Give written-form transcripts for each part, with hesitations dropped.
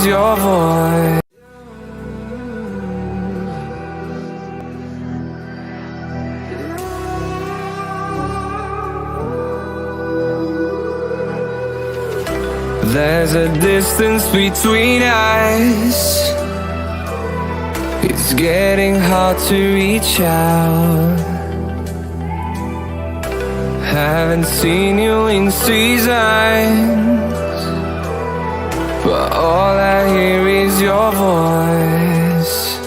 is your voice. There's a distance between us. It's getting hard to reach out. Haven't seen you in seasons, but all I hear is your voice.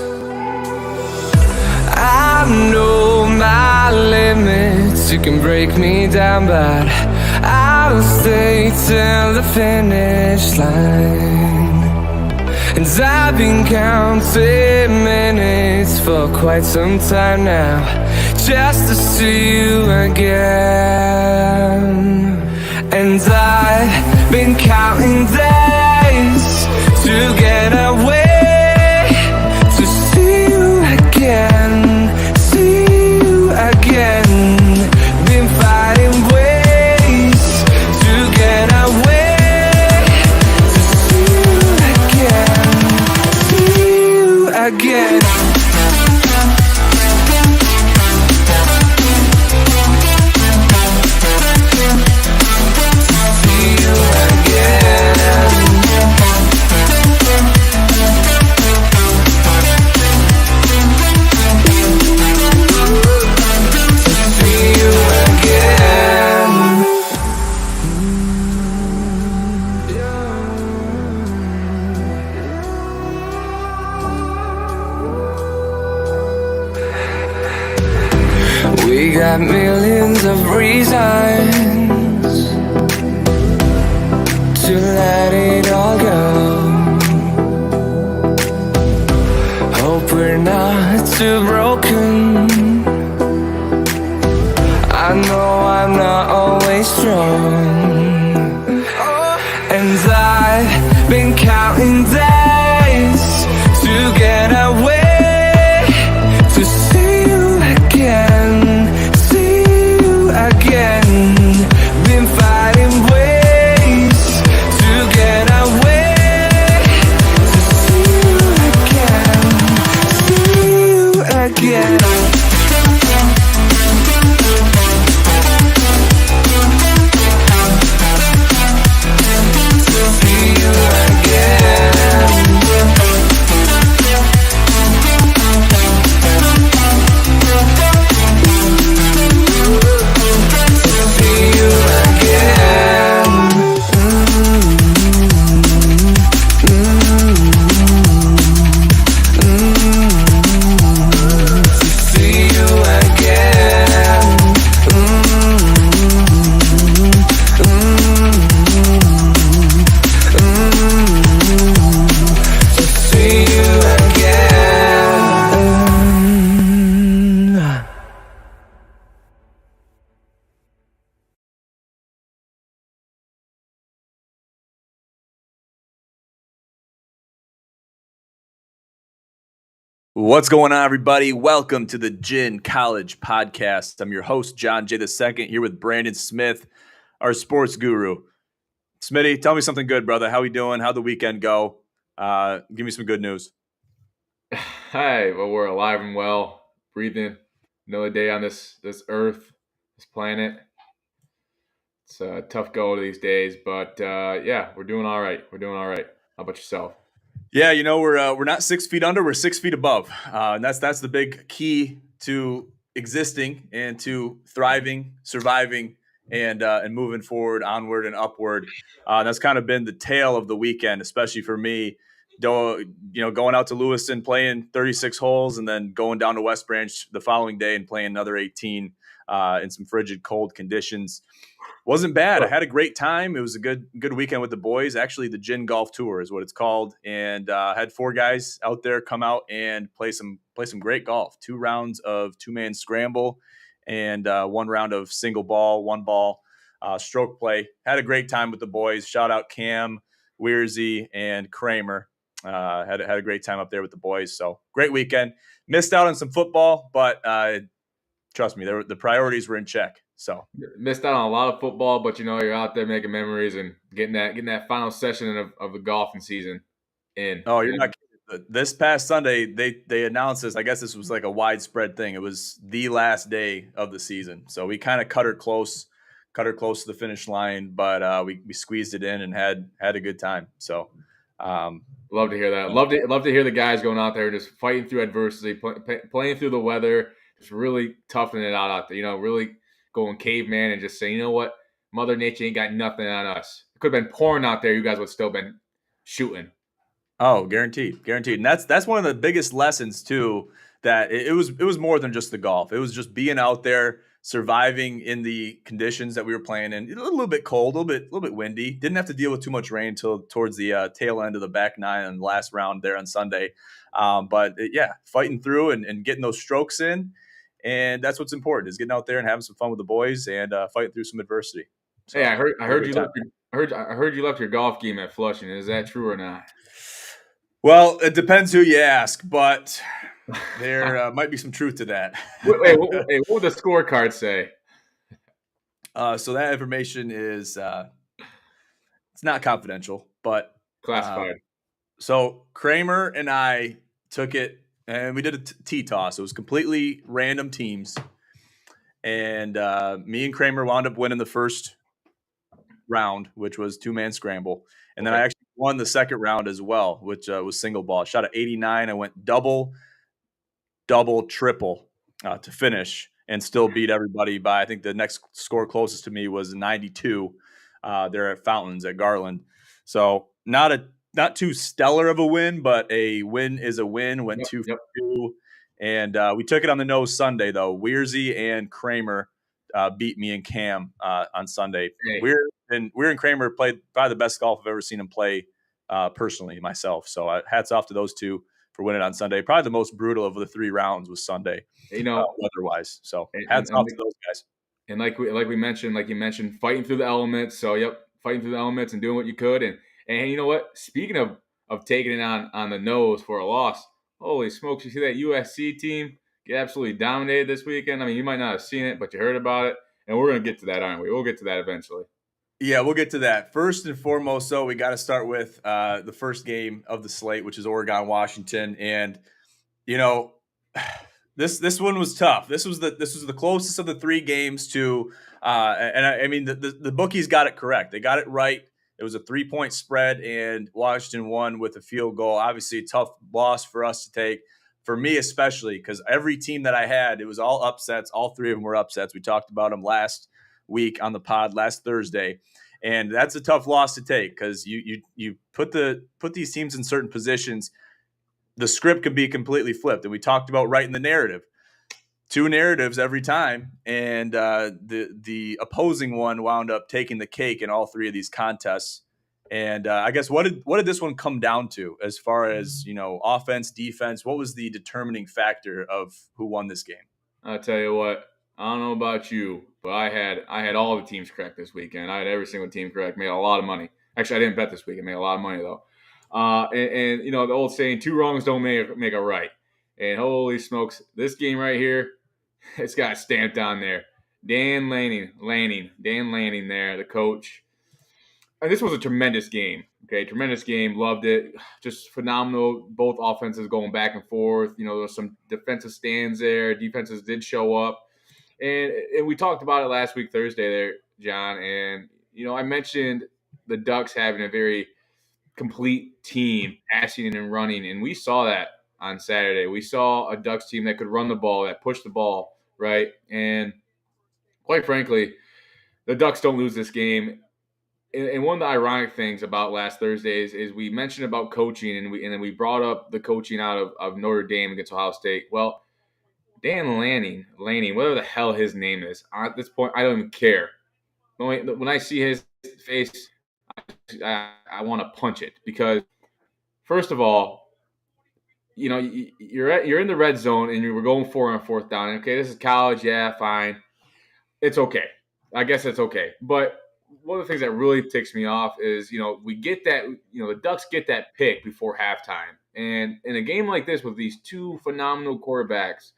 I know my limits, you can break me down, but I'll stay till the finish line. And I've been counting minutes for quite some time now, just to see you again. And I've been counting days to get away, to see you again, see you again. Been fighting ways to get away, to see you again, see you again. We got millions of reasons to let it all go. Hope we're not too broken. I know I'm not always strong, and I've been counting days to get away, to see you again, see you again. Been fighting ways to get away, to see you again, see you again. What's going on, everybody? Welcome to the Gin College Podcast. I'm your host, John J. II, here with Branden Smith, our sports guru. Smitty, tell me something good, brother. How we doing? How'd the weekend go? Give me some good news. Hi, well, we're alive and well, breathing another day on this earth, this planet. It's a tough go these days, but yeah, we're doing all right. We're doing all right. How about yourself? Yeah, you know, we're not 6 feet under, we're 6 feet above. And that's the big key to existing and to thriving, surviving, and moving forward, onward and upward. That's kind of been the tale of the weekend, especially for me. Going out to Lewiston, playing 36 holes, and then going down to West Branch the following day and playing another 18 in some frigid, cold conditions. Wasn't bad. I had a great time. It was a good weekend with the boys. Actually, the Gin Golf Tour is what it's called, and had 4 guys out there come out and play some great golf. 2 rounds of 2-man scramble, and 1 round of single ball, 1 ball stroke play. Had a great time with the boys. Shout out Cam, Weirzy, and Kramer. Had a great time up there with the boys. So great weekend. Missed out on some football, but trust me, the priorities were in check. So Missed out on a lot of football, but you're out there making memories and getting that final session of the golfing season. in. Oh, you're not kidding. This past Sunday, they announced this. I guess this was like a widespread thing. It was the last day of the season, so we kind of cut her close to the finish line, but we squeezed it in and had a good time. So, um, Love to hear that. Love to hear the guys going out there just fighting through adversity, playing through the weather, just really toughing it out there. Really going caveman and just saying, you know what, Mother Nature ain't got nothing on us. It could have been pouring out there. You guys would still been shooting. Oh, guaranteed, and that's one of the biggest lessons too. That it was more than just the golf. It was just being out there, surviving in the conditions that we were playing in. A little bit cold, a little bit windy. Didn't have to deal with too much rain until towards the tail end of the back nine and the last round there on Sunday. Yeah, fighting through and getting those strokes in, and that's what's important is getting out there and having some fun with the boys and fighting through some adversity. So, Hey, I heard you left your golf game at Flushing. Is that true or not? Well, it depends who you ask, but there might be some truth to that. What would the scorecard say? So that information is it's not confidential, but Classified. so Kramer and I took it and we did a tee toss. It was completely random teams, and me and Kramer wound up winning the first round, which was 2-man scramble, and then I actually won the second round as well, which was single ball. I shot at 89. I went double, triple to finish and still beat everybody by, I think the next score closest to me was 92 there at Fountains at Garland. So not too stellar of a win, but a win is a win. Went 2 for 2. And we took it on the nose Sunday, though. Weirzy and Kramer beat me and Cam on Sunday. Hey. Weir and Kramer played probably the best golf I've ever seen them play personally myself. So hats off to those two for winning on Sunday. Probably the most brutal of the 3 rounds was Sunday, weather-wise. So hats off to those guys. And like you mentioned, fighting through the elements. So fighting through the elements and doing what you could. And you know what? Speaking of taking it on the nose for a loss, holy smokes! You see that USC team get absolutely dominated this weekend. I mean, you might not have seen it, but you heard about it. And we're gonna get to that, aren't we? We'll get to that eventually. Yeah, we'll get to that. First and foremost, so we got to start with the first game of the slate, which is Oregon-Washington, and this one was tough. This was the closest of the 3 games to, and I mean the bookies got it correct. They got it right. It was a 3-point spread, and Washington won with a field goal. Obviously, a tough loss for us to take. For me especially, because every team that I had, it was all upsets. All 3 of them were upsets. We talked about them last week on the pod last Thursday, and that's a tough loss to take because you put these teams in certain positions. The script can be completely flipped, and we talked about writing the narrative. 2 narratives every time, and the opposing one wound up taking the cake in all 3 of these contests. And I guess what did this one come down to as far as offense, defense? What was the determining factor of who won this game? I'll tell you what. I don't know about you, but I had all the teams correct this weekend. I had every single team correct. Made a lot of money. Actually, I didn't bet this weekend. Made a lot of money though. And the old saying, 2 wrongs don't make a right. And holy smokes, this game right here, it's got stamped on there. Dan Lanning there, the coach. And this was a tremendous game. Okay, tremendous game. Loved it. Just phenomenal. Both offenses going back and forth. There was some defensive stands there. Defenses did show up. And we talked about it last week, Thursday there, John. And, I mentioned the Ducks having a very complete team, passing and running. And we saw that on Saturday. We saw a Ducks team that could run the ball, that pushed the ball, right? And quite frankly, the Ducks don't lose this game. And one of the ironic things about last Thursday is we mentioned about coaching, and then we brought up the coaching out of Notre Dame against Ohio State. Well, Dan Lanning, whatever the hell his name is, at this point, I don't even care. When I see his face, I want to punch it because, first of all, you're in the red zone and you were going 4 on 4th down. Okay, this is college, yeah, fine, it's okay. I guess it's okay. But one of the things that really ticks me off is we get that the Ducks get that pick before halftime, and in a game like this with these 2 phenomenal quarterbacks,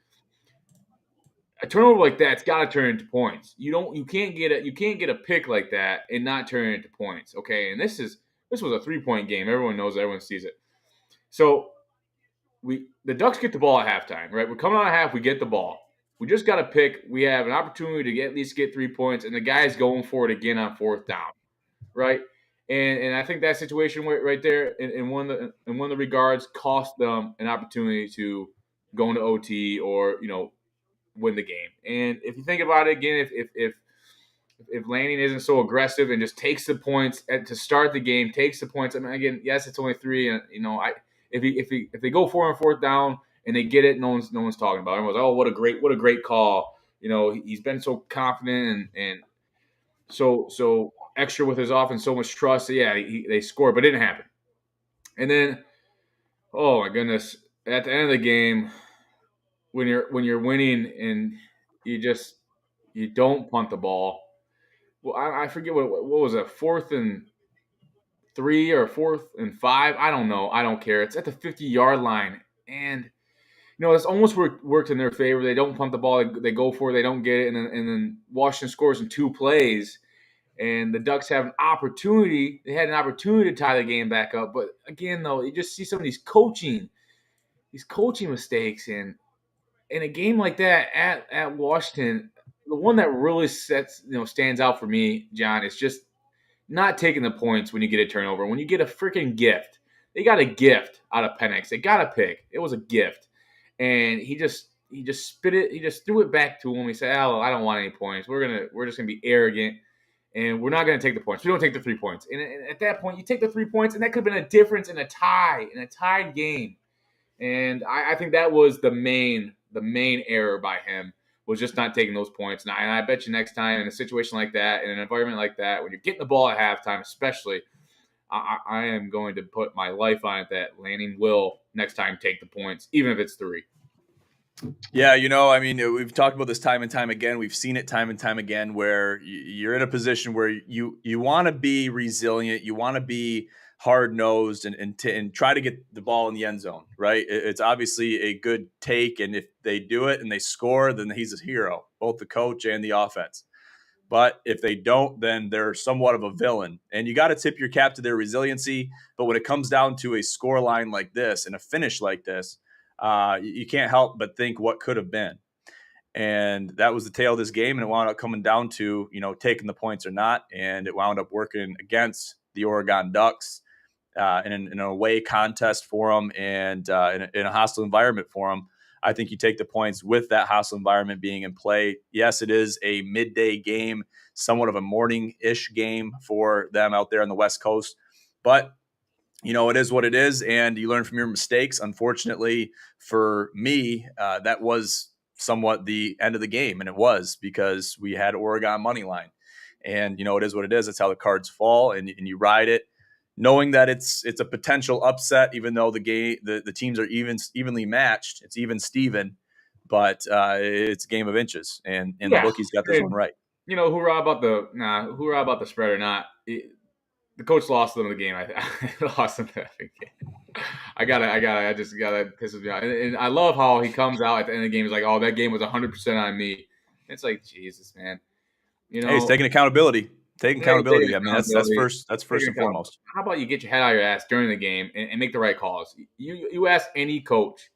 a turnover like that's got to turn into points. You can't get a pick like that and not turn it into points. Okay, and this was a 3-point game. Everyone knows it. Everyone sees it. So the Ducks get the ball at halftime, right? We're coming out of half, we get the ball. We just got to pick. We have an opportunity to at least get 3 points, and the guy's going for it again on 4th down, right? And I think that situation right there in one of the regards cost them an opportunity to go into OT or win the game. And if you think about it again, if Lanning isn't so aggressive and just takes the points to start the game, takes the points. I mean, again, yes, it's only 3, and if they go 4 on 4th down and they get it, no one's talking about it. Everyone's like, oh, what a great call. He's been so confident and so extra with his offense, so much trust. So yeah, they scored, but it didn't happen. And then, oh my goodness, at the end of the game, when you're winning and you don't punt the ball. Well, I forget what was it, 4th and 3 or 4th and 5. I don't know. I don't care. It's at the 50-yard line, and it's almost worked in their favor. They don't punt the ball. They go for it. They don't get it, and then Washington scores in 2 plays, and the Ducks have an opportunity. They had an opportunity to tie the game back up, but again, though, you just see some of these coaching mistakes, and in a game like that at Washington, the one that really stands out for me, John, is just not taking the points when you get a turnover. When you get a freaking gift, they got a gift out of Penix. They got a pick. It was a gift, and he just spit it. He just threw it back to him. He said, "Oh, I don't want any points. We're just gonna be arrogant, and we're not gonna take the points. We don't take the 3 points." And at that point, you take the 3 points, and that could have been a difference in a tied game. And I think that was the main error by him, was just not taking those points. And I bet you next time in a situation like that, in an environment like that, when you're getting the ball at halftime, especially, I am going to put my life on it that Lanning will next time take the points, even if it's 3. Yeah, I mean, we've talked about this time and time again. We've seen it time and time again where you're in a position where you want to be resilient, you want to be hard-nosed and try to get the ball in the end zone, right? It's obviously a good take, and if they do it and they score, then he's a hero, both the coach and the offense. But if they don't, then they're somewhat of a villain. And you got to tip your cap to their resiliency. But when it comes down to a score line like this and a finish like this, you can't help but think what could have been. And that was the tale of this game. And it wound up coming down to, taking the points or not. And it wound up working against the Oregon Ducks in an away contest for them and in a hostile environment for them. I think you take the points with that hostile environment being in play. Yes, it is a midday game, somewhat of a morning-ish game for them out there on the West Coast. But, it is what it is, and you learn from your mistakes. Unfortunately for me, that was somewhat the end of the game, and it was because we had Oregon money line. And, it is what it is. That's how the cards fall, and you ride it, knowing that it's a potential upset, even though the teams are evenly matched. It's even Steven, but it's a game of inches, and the bookies got this one right. Hoorah about the spread or not. The coach lost them the game. I lost them the game. I just gotta piss me off. And I love how he comes out at the end of the game. He's like, "Oh, that game was 100% on me." It's like, Jesus, man. Hey, he's taking accountability. Taking accountability. I mean, that's first and foremost. How about you get your head out of your ass during the game and make the right calls? You ask any coach,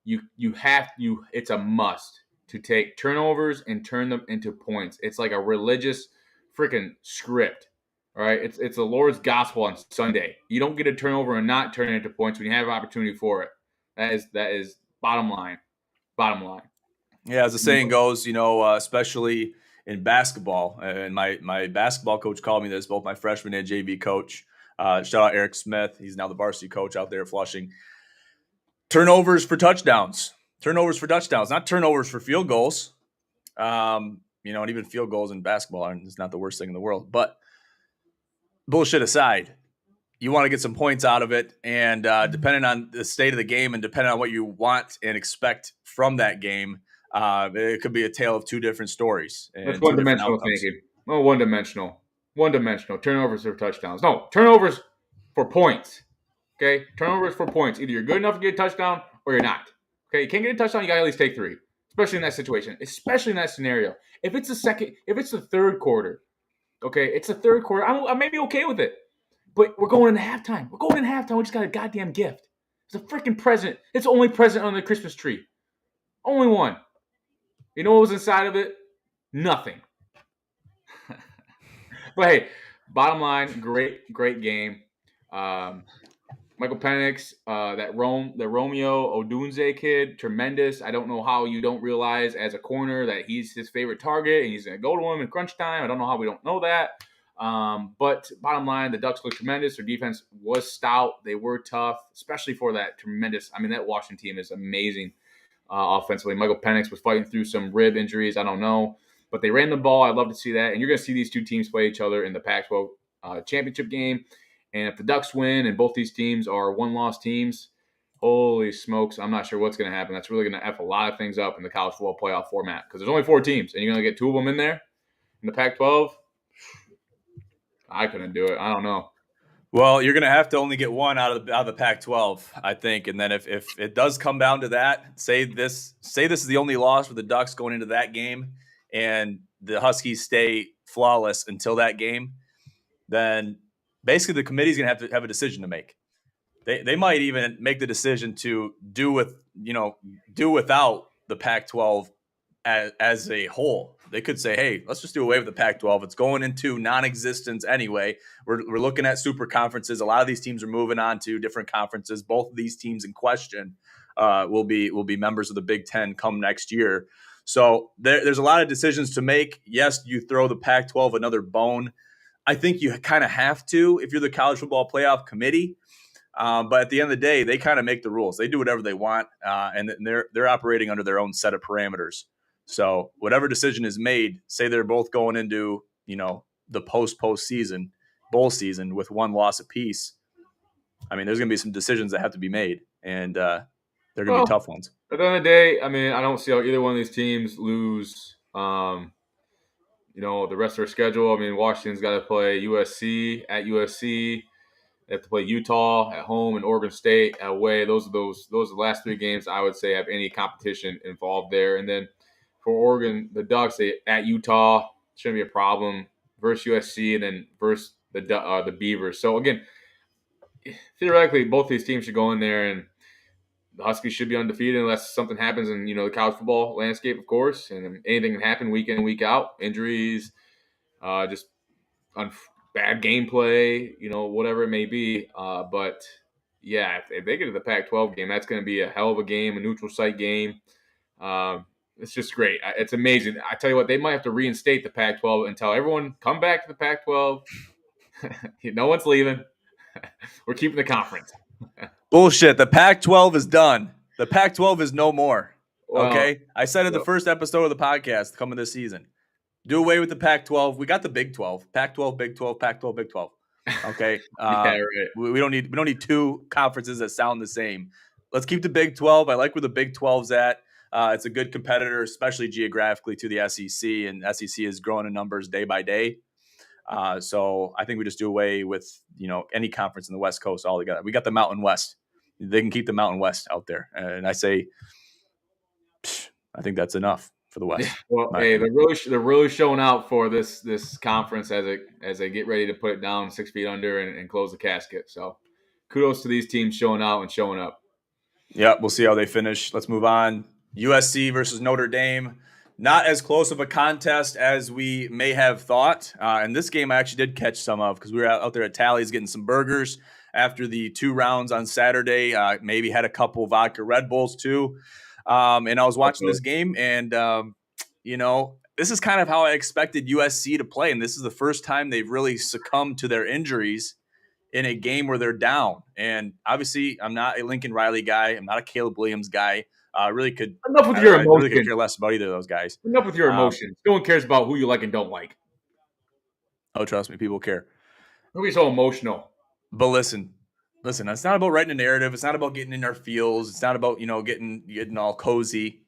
it's a must to take turnovers and turn them into points. It's like a religious freaking script. All right, it's the Lord's gospel on Sunday. You don't get a turnover and not turn it into points when you have an opportunity for it. That is bottom line. Bottom line. Yeah, as the saying goes, especially in basketball, and my basketball coach called me this, both my freshman and JV coach. Shout out Eric Smith. He's now the varsity coach out there at Flushing. Turnovers for touchdowns. Turnovers for touchdowns, not turnovers for field goals. And even field goals in basketball is not the worst thing in the world. But bullshit aside, you want to get some points out of it. And depending on the state of the game and depending on what you want and expect from that game, it could be a tale of 2 different stories. That's one-dimensional thinking. Oh, one-dimensional. One-dimensional. Turnovers for touchdowns. No, turnovers for points. Okay? Turnovers for points. Either you're good enough to get a touchdown or you're not. Okay? You can't get a touchdown, you got to at least take 3. Especially in that situation. Especially in that scenario. If it's the third quarter, okay, it's the third quarter, I may be okay with it. But we're going into halftime. We just got a goddamn gift. It's a freaking present. It's the only present on the Christmas tree. Only one. You know what was inside of it? Nothing. But hey, bottom line, great game. Um, Michael Penix, the Romeo Odunze kid, tremendous. I don't know how you don't realize as a corner that he's his favorite target and he's going to go to him in crunch time. I don't know how we don't know that. But bottom line, the Ducks look tremendous. Their defense was stout. They were tough, especially for that tremendous. I mean, that Washington team is amazing offensively. Michael Penix was fighting through some rib injuries. I don't know. But they ran the ball. I'd love to see that. And you're going to see these two teams play each other in the Pac-12 championship game. And if the Ducks win and both these teams are one-loss teams, holy smokes, I'm not sure what's going to happen. That's really going to F a lot of things up in the college football playoff format because there's only 4 teams, and you're going to get 2 of them in there in the Pac-12. I couldn't do it. I don't know. Well, you're going to have to only get one out of the Pac-12, I think. And then if it does come down to that, say this is the only loss for the Ducks going into that game, and the Huskies stay flawless until that game, then basically the committee's going to have a decision to make. They might even make the decision to do without the Pac-12 as a whole. They could say, hey, let's just do away with the Pac-12. It's going into non-existence anyway. We're looking at super conferences. A lot of these teams are moving on to different conferences. Both of these teams in question will be members of the Big Ten come next year. So there's a lot of decisions to make. Yes, you throw the Pac-12 another bone. I think you kind of have to if you're the College Football Playoff Committee. But at the end of the day, they kind of make the rules. They do whatever they want, and they're operating under their own set of parameters. So whatever decision is made, say they're both going into the postseason bowl season with one loss apiece. I mean, there's going to be some decisions that have to be made, and they're going to be tough ones. At the end of the day, I mean, I don't see how either one of these teams lose. The rest of their schedule. I mean, Washington's got to play USC at USC. They have to play Utah at home and Oregon State away. Those are the last 3 games I would say have any competition involved there. And then for Oregon, the Ducks at Utah shouldn't be a problem versus USC and then versus the Beavers. So again, theoretically, both these teams should go in there and the Huskies should be undefeated unless something happens in the college football landscape, of course, and anything can happen week in and week out. Injuries, just bad gameplay, whatever it may be. But yeah, if they get to the Pac-12 game, that's going to be a hell of a game, a neutral site game. It's just great. It's amazing. I tell you what, they might have to reinstate the Pac-12 and tell everyone, come back to the Pac-12. No one's leaving. We're keeping the conference. Bullshit. The Pac-12 is done. The Pac-12 is no more. Okay? I said in the first episode of the podcast coming this season, do away with the Pac-12. We got the Big 12. Pac-12, Big 12, Pac-12, Big 12. Okay? Yeah, right. We don't need 2 conferences that sound the same. Let's keep the Big 12. I like where the Big 12's at. It's a good competitor, especially geographically, to the SEC, and SEC is growing in numbers day by day. So I think we just do away with any conference in the West Coast altogether. We got the Mountain West. They can keep the Mountain West out there, and I say, I think that's enough for the West. Well, hey, they're really showing out for this conference as they get ready to put it down 6 feet under and close the casket. So kudos to these teams showing out and showing up. Yeah, we'll see how they finish. Let's move on. USC versus Notre Dame. Not as close of a contest as we may have thought. And this game I actually did catch some of because we were out there at Tally's getting some burgers after the 2 rounds on Saturday. Maybe had a couple vodka Red Bulls too. And I was watching this game and, this is kind of how I expected USC to play. And this is the first time they've really succumbed to their injuries in a game where they're down. And obviously I'm not a Lincoln Riley guy. I'm not a Caleb Williams guy. Enough with your emotions. I really could care less about either of those guys. Enough with your emotions. No one cares about who you like and don't like. Oh, trust me, people care. Don't be so emotional. But listen, it's not about writing a narrative. It's not about getting in our feels. It's not about, getting all cozy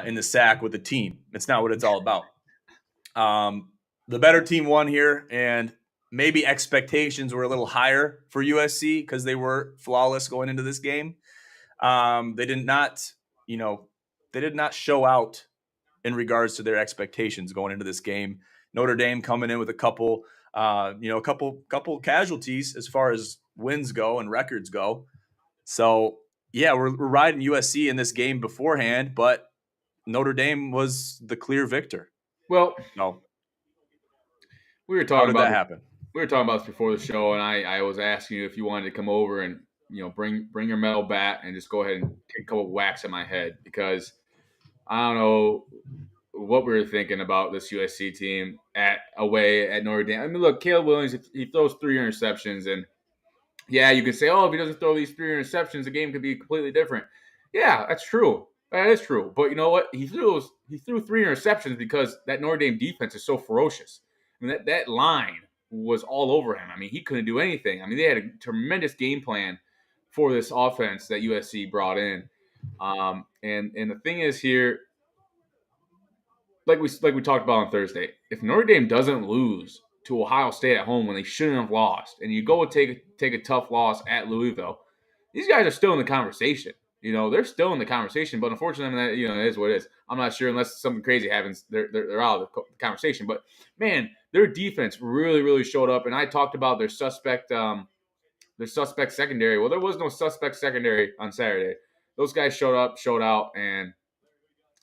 in the sack with the team. It's not what it's all about. The better team won here, and maybe expectations were a little higher for USC because they were flawless going into this game. They did not show out in regards to their expectations going into this game. Notre Dame coming in with a couple casualties as far as wins go and records go. So yeah, we're riding USC in this game beforehand, but Notre Dame was the clear victor. Well, No, we were how talking did about that this, happen? before the show, and I was asking you if you wanted to come over and bring your metal bat and just go ahead and take a couple whacks at my head, because I don't know what we were thinking about this USC team at away at Notre Dame. I mean, look, Caleb Williams, he throws 3 interceptions, and yeah, you could say, oh, if he doesn't throw these 3 interceptions, the game could be completely different. Yeah, that's true. That is true. But you know what? He threw 3 interceptions because that Notre Dame defense is so ferocious. I mean, that line was all over him. I mean, he couldn't do anything. I mean, they had a tremendous game plan for this offense that USC brought in. And the thing is here, like we talked about on Thursday, if Notre Dame doesn't lose to Ohio State at home when they shouldn't have lost, and you go and take a tough loss at Louisville, these guys are still in the conversation. They're still in the conversation, but unfortunately, it is what it is. I'm not sure unless something crazy happens, they're out of the conversation. But man, their defense really, really showed up, and I talked about their suspect secondary. Well, there was no suspect secondary on Saturday. Those guys showed up, showed out, and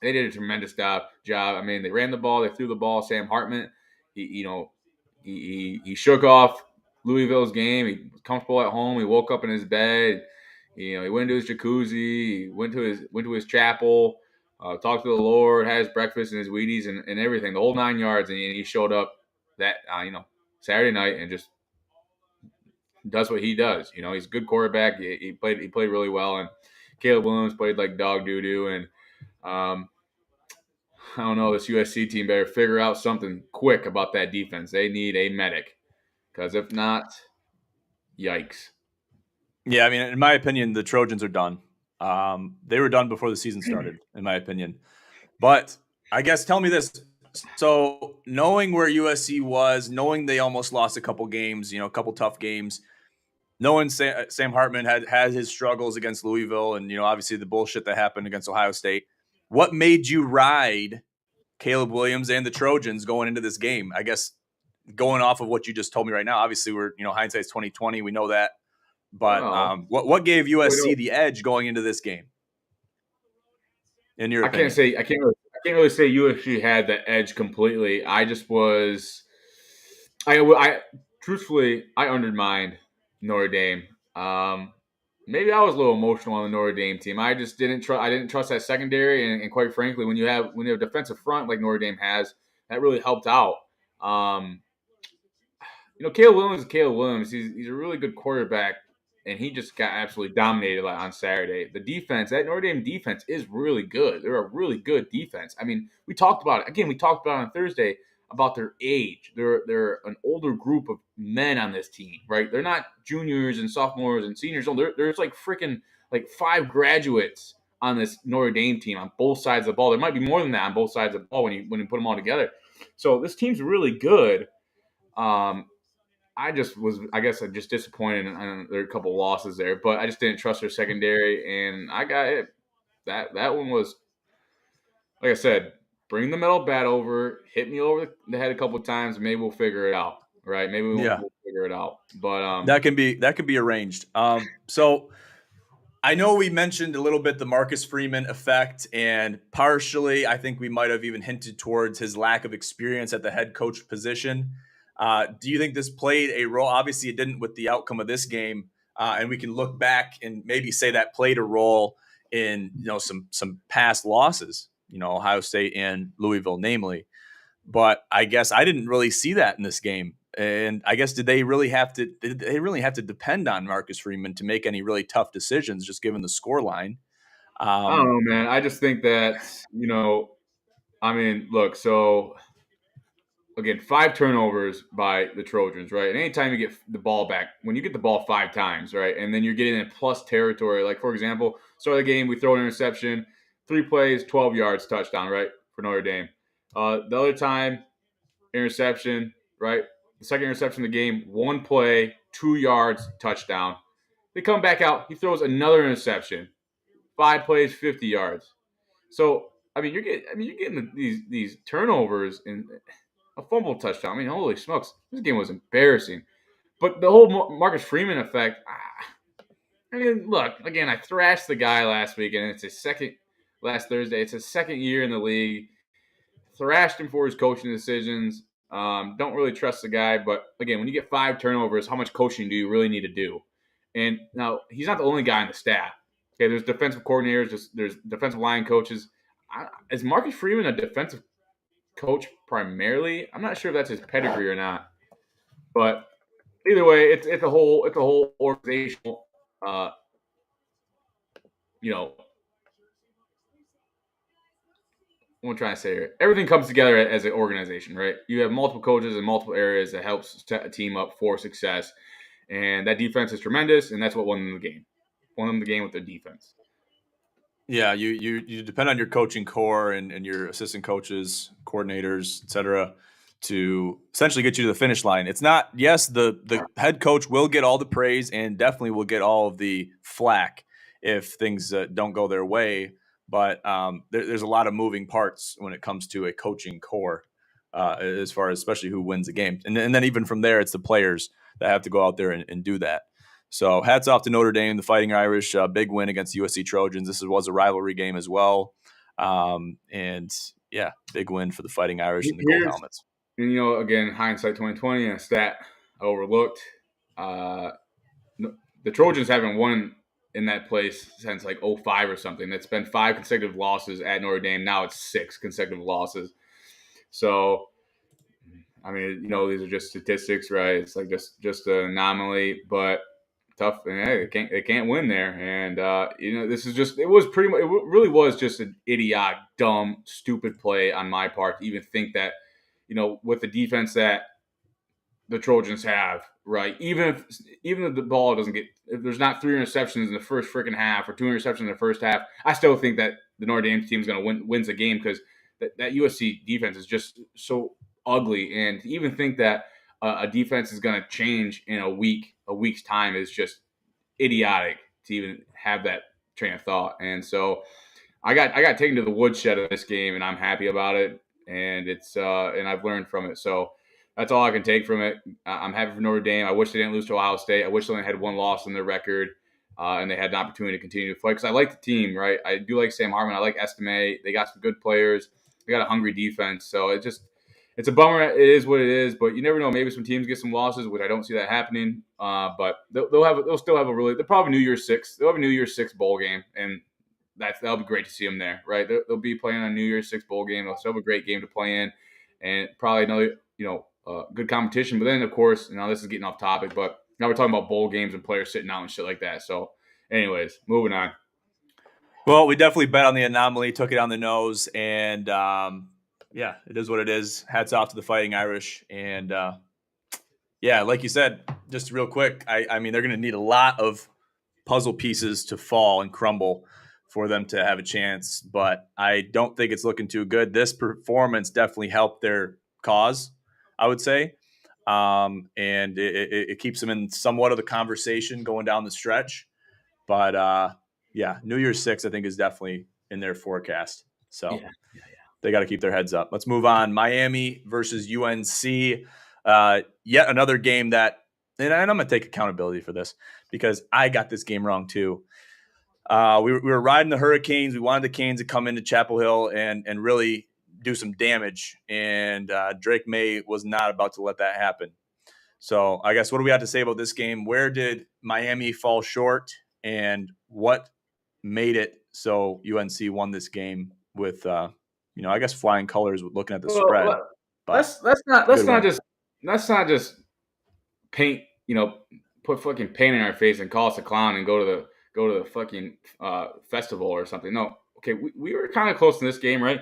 they did a tremendous job. I mean, they ran the ball, they threw the ball. Sam Hartman, he shook off Louisville's game. He was comfortable at home. He woke up in his bed. He went to his jacuzzi. He went to his chapel, talked to the Lord, had his breakfast and his Wheaties and everything, the whole 9 yards. And he showed up that Saturday night and just does what he does. He's a good quarterback. He played really well, and Caleb Williams played like dog doo doo. And I don't know. This USC team better figure out something quick about that defense. They need a medic, because if not, yikes. Yeah, I mean, in my opinion, the Trojans are done. They were done before the season started, in my opinion. But I guess tell me this. So knowing where USC was, knowing they almost lost a couple games, a couple tough games, knowing Sam Hartman had his struggles against Louisville and, obviously the bullshit that happened against Ohio State, what made you ride Caleb Williams and the Trojans going into this game? I guess going off of what you just told me right now, obviously we're, hindsight's 2020. We know that. But Well, what gave USC the edge going into this game, in your I can't opinion? say I can't really say USC had the edge completely. I just was I truthfully I undermined Notre Dame. Maybe I was a little emotional on the Notre Dame team. I just didn't trust. I didn't trust that secondary, and quite frankly, when you have a defensive front like Notre Dame has, that really helped out. Um, Caleb Williams is Caleb Williams. He's a really good quarterback, and he just got absolutely dominated on Saturday. The defense, that Notre Dame defense, is really good. They're a really good defense. I mean, we talked about it again. We talked about it on Thursday about their age. They're an older group of men on this team, right? They're not juniors and sophomores and seniors. No, there's like freaking like 5 graduates on this Notre Dame team on both sides of the ball. There might be more than that on both sides of the ball when you put them all together. So this team's really good. Um, I guess, I'm just disappointed. There are a couple losses there, but I just didn't trust their secondary, and I got it. That one was, like I said, bring the metal bat over, hit me over the head a couple of times, and maybe we'll figure it out. Right? Maybe Yeah, we'll figure it out. But that can be arranged. So I know we mentioned a little bit the Marcus Freeman effect, and partially, I think we might have even hinted towards his lack of experience at the head coach position. Do you think this played a role? Obviously, it didn't with the outcome of this game, and we can look back and maybe say that played a role in some past losses. Ohio State and Louisville, namely. But I guess I didn't really see that in this game. And I guess did they really have to depend on Marcus Freeman to make any really tough decisions, just given the score line? I don't Um, know, man. I just think that I mean, look. So again, 5 turnovers by the Trojans, right? And anytime you get the ball back, when you get the ball 5 times, right, and then you're getting in plus territory, like for example, start of the game, we throw an interception, 3 plays, 12 yards, touchdown, right, for Notre Dame. The other time, interception, right? The second interception of the game, 1 play, 2 yards, touchdown. They come back out, he throws another interception, 5 plays, 50 yards. So you're getting these turnovers and a fumble touchdown. I mean, holy smokes, this game was embarrassing. But the whole Marcus Freeman effect, I mean, look, again, I thrashed the guy last week, and it's his last Thursday. It's his second year in the league. Thrashed him for his coaching decisions. Don't really trust the guy, but again, when you get 5 turnovers, how much coaching do you really need to do? And now he's not the only guy on the staff. Okay, there's defensive coordinators, there's defensive line coaches. Is Marcus Freeman a defensive coach primarily? I'm not sure if that's his pedigree or not, but either way, it's a whole organizational, uh, you know, what I'm trying to say here. Everything comes together as an organization, right? You have multiple coaches in multiple areas that helps set a team up for success, and that defense is tremendous, and that's what won them the game. Won them the game with their defense. Yeah, you depend on your coaching core and your assistant coaches, coordinators, etc., to essentially get you to the finish line. It's not, yes, the head coach will get all the praise and definitely will get all of the flack if things don't go their way, but there's a lot of moving parts when it comes to a coaching core, as far as especially who wins the game. And then even from there, it's the players that have to go out there and do that. So hats off to Notre Dame, the Fighting Irish, big win against USC Trojans. This was a rivalry game as well. And yeah, big win for the Fighting Irish and the Gold Helmets. And, again, hindsight 2020, and a stat I overlooked. The Trojans haven't won in that place since like 05 or something. It's been 5 consecutive losses at Notre Dame. Now it's 6 consecutive losses. So, I mean, these are just statistics, right? It's like just an anomaly, but tough. And hey, they can't win there. And this is just, it really was just an idiotic, dumb, stupid play on my part to even think that, with the defense that the Trojans have, right? Even if the ball doesn't get, if there's not 3 interceptions in the first freaking half or 2 interceptions in the first half, I still think that the Notre Dame team is going to wins the game, because that USC defense is just so ugly. And to even think that a defense is going to change in a week's time is just idiotic to even have that train of thought. And so I got taken to the woodshed of this game, and I'm happy about it. And and I've learned from it. So that's all I can take from it. I'm happy for Notre Dame. I wish they didn't lose to Ohio State. I wish they only had 1 loss in their record, and they had an opportunity to continue to fight. Because I like the team, right? I do like Sam Hartman. I like Estime. They got some good players. They got a hungry defense. So it's a bummer. It is what it is. But you never know. Maybe some teams get some losses, which I don't see that happening. But they'll still have they'll probably New Year's 6. They'll have a New Year's 6 bowl game, and that'll be great to see them there, right? They'll be playing a New Year's 6 bowl game. They'll still have a great game to play in, and probably another good competition. But then, of course, now this is getting off topic, but now we're talking about bowl games and players sitting out and shit like that. So, anyways, moving on. Well, we definitely bet on the anomaly, took it on the nose, and yeah, it is what it is. Hats off to the Fighting Irish. And yeah, like you said, just real quick, I mean, they're going to need a lot of puzzle pieces to fall and crumble for them to have a chance, but I don't think it's looking too good. This performance definitely helped their cause, I would say. And it keeps them in somewhat of the conversation going down the stretch. But yeah, New Year's 6, I think, is definitely in their forecast. So they got to keep their heads up. Let's move on. Miami versus UNC. Yet another game that, and I'm going to take accountability for this because I got this game wrong too. We were riding the Hurricanes. We wanted the Canes to come into Chapel Hill and really do some damage. And Drake May was not about to let that happen. So I guess what do we have to say about this game? Where did Miami fall short, and what made it so UNC won this game with, I guess flying colors looking at the spread. Let's not just paint, put fucking paint in our face and call us a clown and go to the fucking festival or something. No, okay, we were kind of close in this game, right?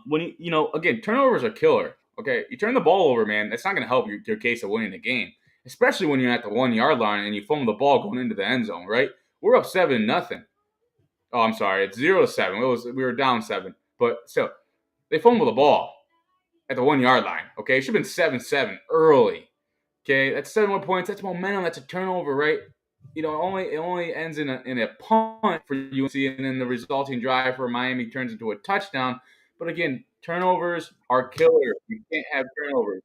When again, turnovers are killer. Okay, you turn the ball over, man. That's not going to help your case of winning the game, especially when you're at the 1-yard line and you fumble the ball going into the end zone. Right? We're up 7-0. Oh, I'm sorry, it's 0-7. We were down 7, but still, they fumbled the ball at the 1-yard line. Okay, it should have been 7-7 early. Okay, that's 7 more points. That's momentum. That's a turnover, right? It only ends in a punt for UNC, and then the resulting drive for Miami turns into a touchdown. But again, turnovers are killer. You can't have turnovers.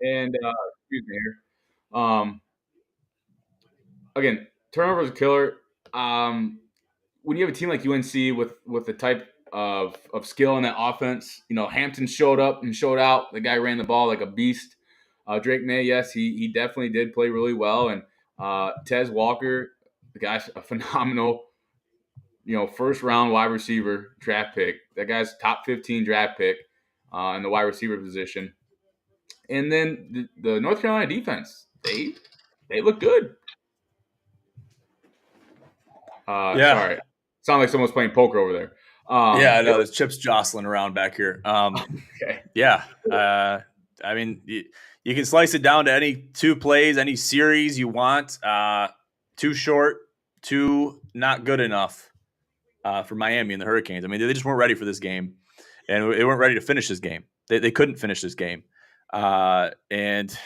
And excuse me here. Again, turnovers are killer. When you have a team like UNC with the type of skill in that offense, Hampton showed up and showed out. The guy ran the ball like a beast. Drake May, yes, he definitely did play really well. And Tez Walker, the guy's a phenomenal, first round wide receiver draft pick. That guy's top 15 draft pick in the wide receiver position. And then the North Carolina defense, they look good. Yeah. Sorry, sound like someone's playing poker over there. Yeah, I know. There's chips jostling around back here. Okay. Yeah. I mean, you can slice it down to any two plays, any series you want. Too short, too not good enough for Miami and the Hurricanes. I mean, they just weren't ready for this game, and they weren't ready to finish this game. They couldn't finish this game. And,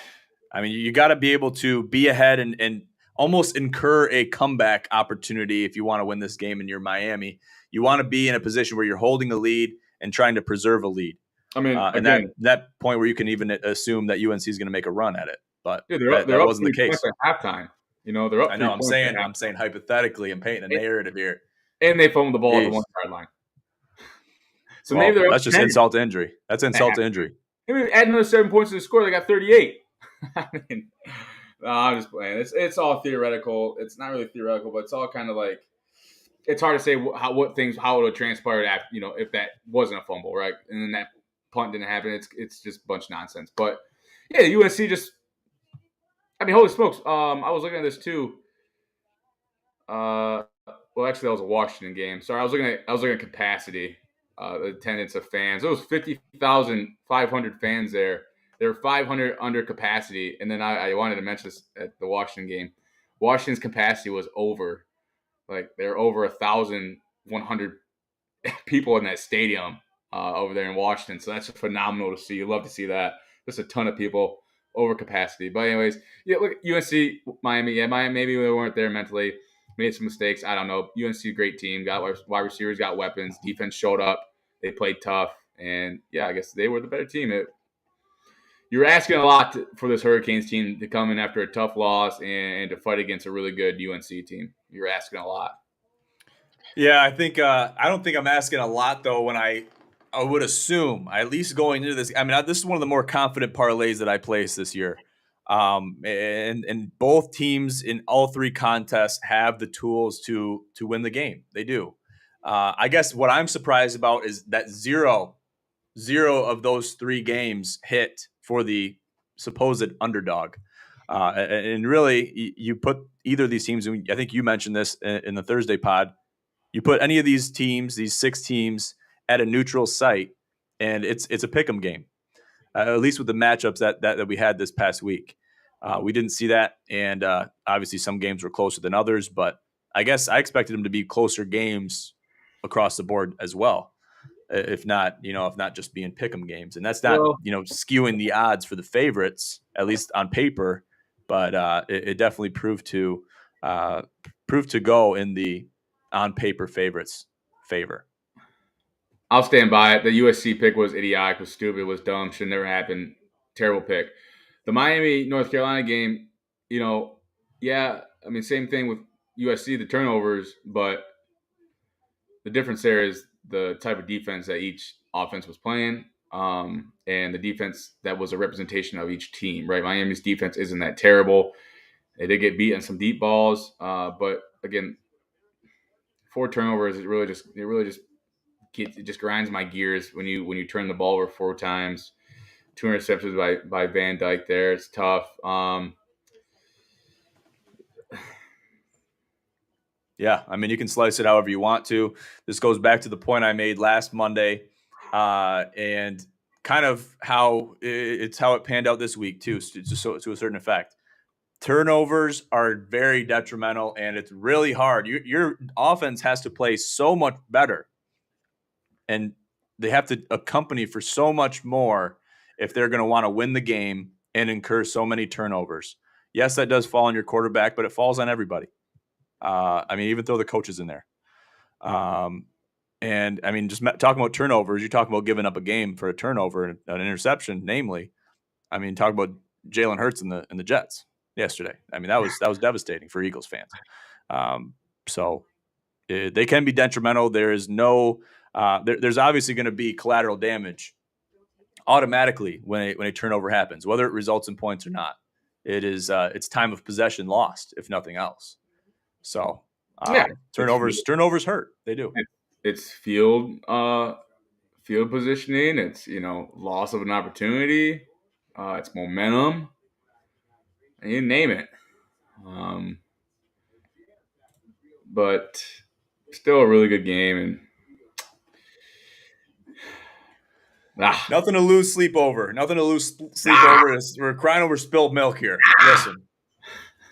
I mean, you got to be able to be ahead and almost incur a comeback opportunity if you want to win this game and you're Miami. You want to be in a position where you're holding a lead and trying to preserve a lead. I mean, and that point where you can even assume that UNC is going to make a run at it, but they're that up wasn't the case at halftime. They're up. I know. I'm saying hypothetically, I'm painting a narrative here, and they fumbled the ball at the 1 yard line. So well, maybe that's just 10. insult to injury. That's insult to injury. Maybe add another 7 points to the score. They got 38. I mean, no, I'm just playing. It's all theoretical. It's not really theoretical, but it's all kind of like it's hard to say how it would transpire after, if that wasn't a fumble, right? And then that punt didn't happen. It's just a bunch of nonsense. But yeah, UNC just. I mean, holy smokes! I was looking at this too. Well, actually, that was a Washington game. Sorry, I was looking at capacity, the attendance of fans. There was 50,500 fans there. There were 500 under capacity, and then I wanted to mention this at the Washington game. Washington's capacity was over, there were over 1,100 people in that stadium over there in Washington. So that's phenomenal to see. You love to see that. Just a ton of people over capacity. But anyways, yeah, look, UNC, Miami. Yeah, Miami, maybe they weren't there mentally. Made some mistakes. I don't know. UNC, great team. Got wide receivers, got weapons. Defense showed up. They played tough. And, yeah, I guess they were the better team. You're asking a lot for this Hurricanes team to come in after a tough loss and to fight against a really good UNC team. You're asking a lot. Yeah, I think I don't think I'm asking a lot, though, when I would assume, at least going into this. I mean, this is one of the more confident parlays that I placed this year. And both teams in all three contests have the tools to win the game. They do. I guess what I'm surprised about is that zero of those three games hit for the supposed underdog. And really, you put either of these teams, and I think you mentioned this in the Thursday pod, you put any of these teams, these 6 teams, at a neutral site, and it's a pick'em game. At least with the matchups that we had this past week. We didn't see that, and obviously some games were closer than others, but I guess I expected them to be closer games across the board as well, if not just being pick'em games. And that's not, skewing the odds for the favorites, at least on paper, but it definitely proved to go in the on-paper favorites' favor. I'll stand by it. The USC pick was idiotic, was stupid, was dumb, should never happen. Terrible pick. The Miami-North Carolina game, yeah, I mean, same thing with USC, the turnovers, but the difference there is the type of defense that each offense was playing, and the defense that was a representation of each team, right? Miami's defense isn't that terrible. They did get beat on some deep balls, but again, 4 turnovers, it really just grinds my gears when you turn the ball over 4 times. 2 interceptions by Van Dyke there. It's tough. Yeah, I mean, you can slice it however you want to. This goes back to the point I made last Monday, and kind of how it panned out this week too, to a certain effect. Turnovers are very detrimental, and it's really hard. Your offense has to play so much better, and they have to accompany for so much more if they're going to want to win the game and incur so many turnovers. Yes, that does fall on your quarterback, but it falls on everybody. I mean, even throw the coaches in there. And I mean, just talking about turnovers, you're talking about giving up a game for a turnover and an interception, namely. I mean, talk about Jalen Hurts and the Jets yesterday. I mean, that was devastating for Eagles fans. So they can be detrimental. There is no there's obviously going to be collateral damage automatically when a turnover happens, whether it results in points or not. It's time of possession lost, if nothing else. So Yeah, turnovers hurt. They do. It's field positioning. It's loss of an opportunity. It's momentum. And you name it. But still a really good game. And nothing to lose sleep over. Nothing to lose sleep over. We're crying over spilled milk here. Listen,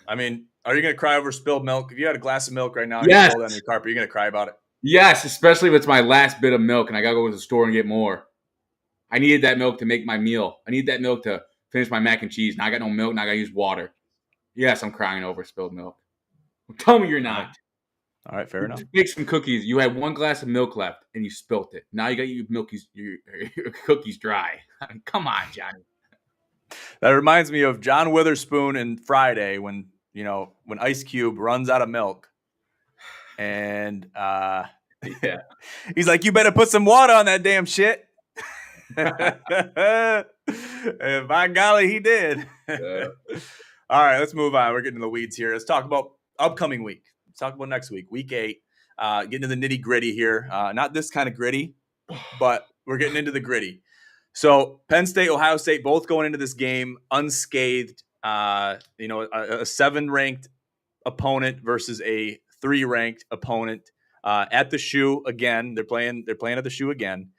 I mean, are you going to cry over spilled milk? If you had a glass of milk right now and you spilled it on your carpet, you're going to cry about it? Yes, especially if it's my last bit of milk and I got to go to the store and get more. I needed that milk to make my meal. I need that milk to finish my mac and cheese. Now I got no milk. Now I got to use water. Yes, I'm crying over spilled milk. Tell me you're not. All right, fair enough. Make some cookies. You had one glass of milk left and you spilt it. Now you got your cookies dry. I mean, come on, Johnny. That reminds me of John Witherspoon in Friday when Ice Cube runs out of milk. And he's like, "You better put some water on that damn shit." And by golly, he did. All right, let's move on. We're getting in the weeds here. Let's talk about upcoming week. Let's talk about next week, week 8. Getting into the nitty gritty here. Not this kind of gritty, but we're getting into the gritty. So Penn State, Ohio State, both going into this game unscathed. A 7-ranked opponent versus a 3-ranked opponent at the Shoe again. They're playing at the Shoe again.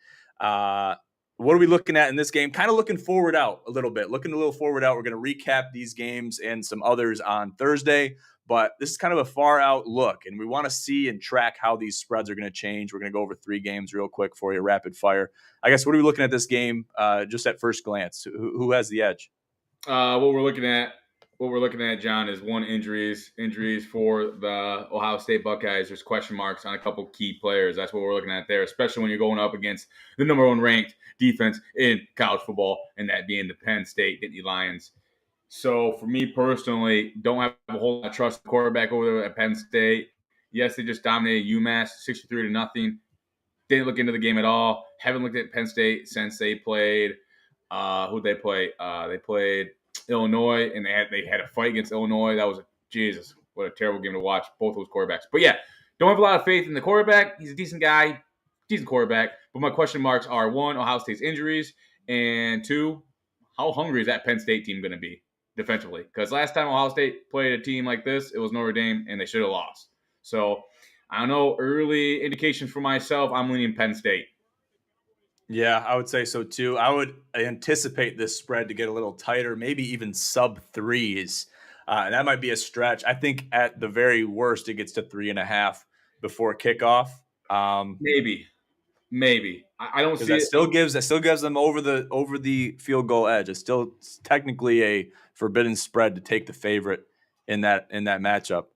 What are we looking at in this game? Kind of looking forward out a little bit. Looking a little forward out. We're going to recap these games and some others on Thursday. But this is kind of a far out look, and we want to see and track how these spreads are going to change. We're going to go over 3 games real quick for you, rapid fire. I guess, what are we looking at this game just at first glance? Who has the edge? What we're looking at, John, is injuries for the Ohio State Buckeyes. There's question marks on a couple key players. That's what we're looking at there, especially when you're going up against the number 1 ranked defense in college football, and that being the Penn State Nittany Lions. So for me personally, don't have a whole lot of trust in the quarterback over there at Penn State. Yes, they just dominated UMass 63-0. Didn't look into the game at all. Haven't looked at Penn State since they played. Who'd they play? They played Illinois, and they had a fight against Illinois. That was Jesus, what a terrible game to watch. Both those quarterbacks. But yeah, don't have a lot of faith in the quarterback. He's a decent guy, decent quarterback. But my question marks are 1, Ohio State's injuries, and 2, how hungry is that Penn State team going to be defensively? Because last time Ohio State played a team like this, it was Notre Dame, and they should have lost. So I don't know. Early indications for myself, I'm leaning Penn State. Yeah, I would say so too. I would anticipate this spread to get a little tighter, maybe even sub 3s. And that might be a stretch. I think at the very worst, it gets to 3.5 before kickoff. Maybe. I don't see that still gives them over the field goal edge. It's still technically a forbidden spread to take the favorite in that matchup.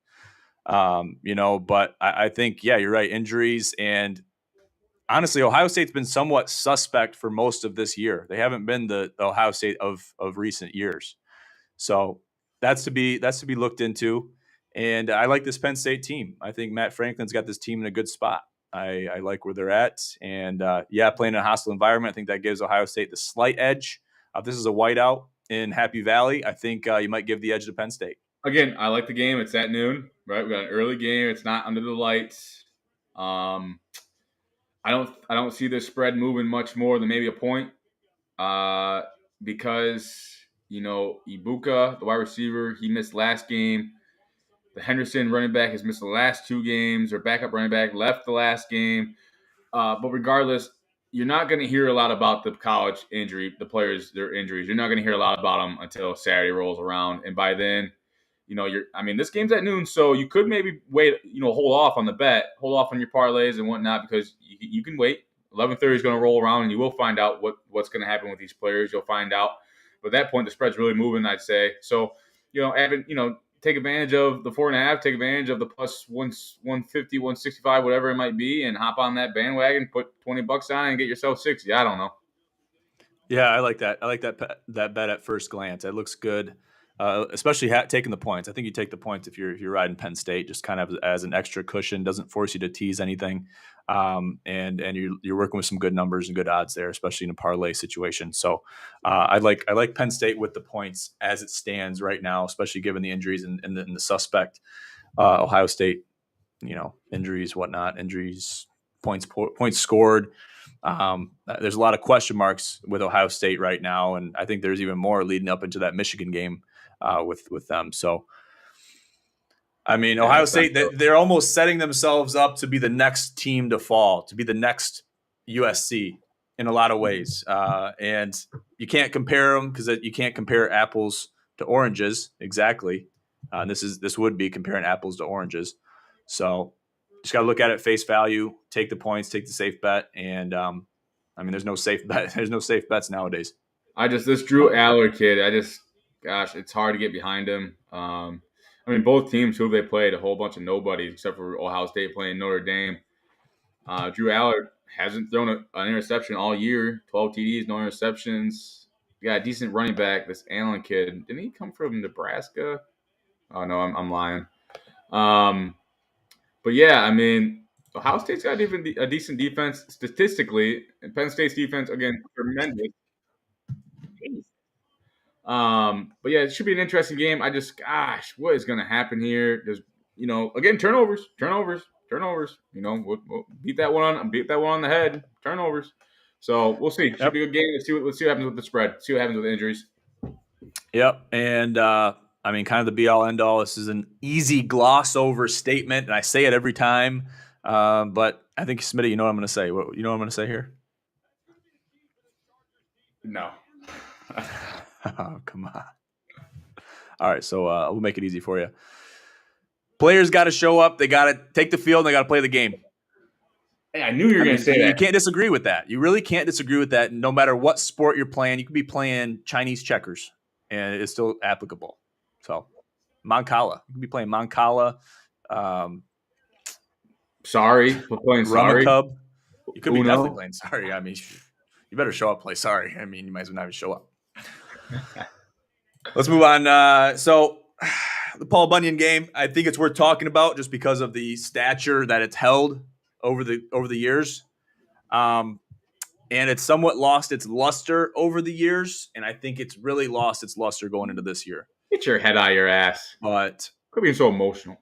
But I think, yeah, you're right. Injuries, and honestly, Ohio State's been somewhat suspect for most of this year. They haven't been the Ohio State of recent years. So that's to be looked into. And I like this Penn State team. I think Matt Franklin's got this team in a good spot. I like where they're at. And playing in a hostile environment, I think that gives Ohio State the slight edge. If this is a whiteout in Happy Valley, I think you might give the edge to Penn State. Again, I like the game. It's at noon, right? We got an early game. It's not under the lights. I don't see this spread moving much more than maybe a point, because Ibuka, the wide receiver, he missed last game. The Henderson running back has missed the last 2 games. Their backup running back left the last game. But regardless, you're not going to hear a lot about the college injury, the players, their injuries. You're not going to hear a lot about them until Saturday rolls around, and by then, this game's at noon, so you could maybe wait, hold off on the bet, hold off on your parlays and whatnot, because you can wait. 11:30 is going to roll around, and you will find out what's going to happen with these players. You'll find out. But at that point, the spread's really moving, I'd say. So, take advantage of the 4.5, take advantage of the plus 150, 165, whatever it might be, and hop on that bandwagon, put $20 on it, and get yourself 60. I don't know. Yeah, I like that. I like that bet at first glance. It looks good. especially taking the points. I think you take the points if you're riding Penn State, just kind of as an extra cushion. Doesn't force you to tease anything, and you're working with some good numbers and good odds there, especially in a parlay situation. So I like Penn State with the points as it stands right now, especially given the injuries and the suspect Ohio State, injuries, whatnot, points scored. There's a lot of question marks with Ohio State right now, and I think there's even more leading up into that Michigan game with them. So, I mean, Ohio State, they're almost setting themselves up to be the next team to fall, to be the next USC in a lot of ways. And you can't compare them because you can't compare apples to oranges exactly. This would be comparing apples to oranges. So just got to look at it face value, take the points, take the safe bet. And I mean, there's no safe bet. There's no safe bets nowadays. This Drew Aller kid, gosh, it's hard to get behind him. I mean, both teams who they played, a whole bunch of nobodies except for Ohio State playing Notre Dame. Drew Aller hasn't thrown an interception all year. 12 TDs, no interceptions. Yeah, decent running back. This Allen kid, didn't he come from Nebraska? Oh no, I'm lying. But yeah, I mean, Ohio State's got even a decent defense statistically, and Penn State's defense again tremendous. But yeah, it should be an interesting game. Gosh, what is going to happen here? There's, again, turnovers. We'll beat that one on the head. Turnovers. So we'll see. Should be a good game. Let's see what happens with the spread. See what happens with the injuries. Yep, and I mean, kind of the be-all, end-all. This is an easy gloss-over statement, and I say it every time. But I think, Smitty, you know what I'm going to say. You know what I'm going to say here? No. Oh, come on. All right, so we'll make it easy for you. Players got to show up. They got to take the field, and they got to play the game. Hey, I knew you were going to say that. You can't disagree with that. You really can't disagree with that. No matter what sport you're playing, you could be playing Chinese checkers, and it's still applicable. So, Mancala. You could be playing Mancala. Sorry. We're playing Sorry. Cub. You could be definitely playing Sorry. I mean, you better show up, play Sorry. I mean, you might as well not even show up. Let's move on. So, the Paul Bunyan game, I think it's worth talking about just because of the stature that it's held over the years. And it's somewhat lost its luster over the years, and I think it's really lost its luster going into this year. Get your head out of your ass. But quit being so emotional.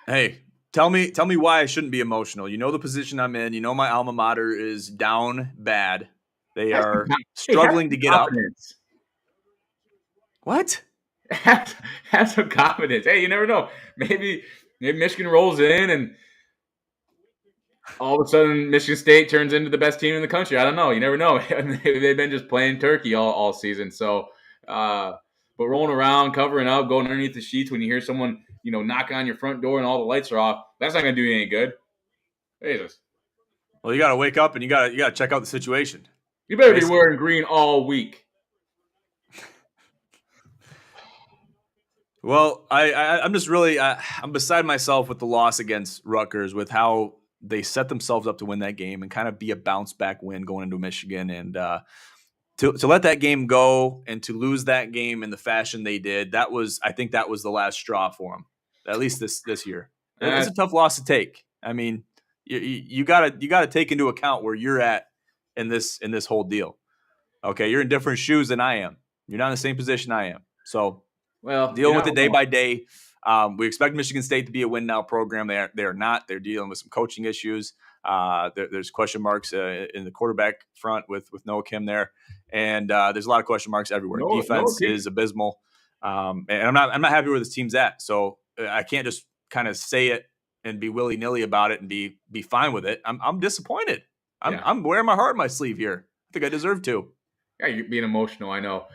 Hey, tell me why I shouldn't be emotional. You know the position I'm in. You know my alma mater is down bad. They are struggling to get up. What? Have some confidence. Hey, you never know. Maybe Michigan rolls in and all of a sudden Michigan State turns into the best team in the country. I don't know. You never know. They've been just playing turkey all season. So, but rolling around, covering up, going underneath the sheets when you hear someone, knocking on your front door and all the lights are off, that's not going to do you any good. Jesus. Well, you got to wake up and you got to check out the situation. You better be wearing green all week. Well, I'm just really I'm beside myself with the loss against Rutgers, with how they set themselves up to win that game and kind of be a bounce back win going into Michigan, and to let that game go and to lose that game in the fashion they did, I think that was the last straw for them, at least this year. It's a tough loss to take. I mean, you gotta take into account where you're at in this whole deal. Okay, you're in different shoes than I am. You're not in the same position I am. So. Well, dealing with it day by day. We expect Michigan State to be a win now program. They are not. They're dealing with some coaching issues. There's question marks in the quarterback front with Noah Kim there, and there's a lot of question marks everywhere. Defense is abysmal, and I'm not happy where this team's at. So I can't just kind of say it and be willy nilly about it and be fine with it. I'm disappointed. I'm wearing my heart on my sleeve here. I think I deserve to. Yeah, you're being emotional. I know.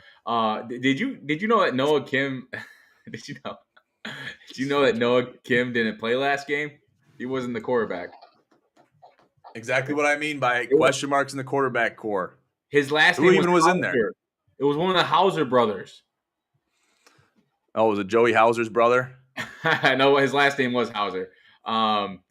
Did you know that Noah Kim? Did you know that Noah Kim didn't play last game? He wasn't the quarterback. Exactly what I mean by question marks in the quarterback core. His last name even was in there. It was one of the Hauser brothers. Oh, was it Joey Hauser's brother? No, his last name was Hauser.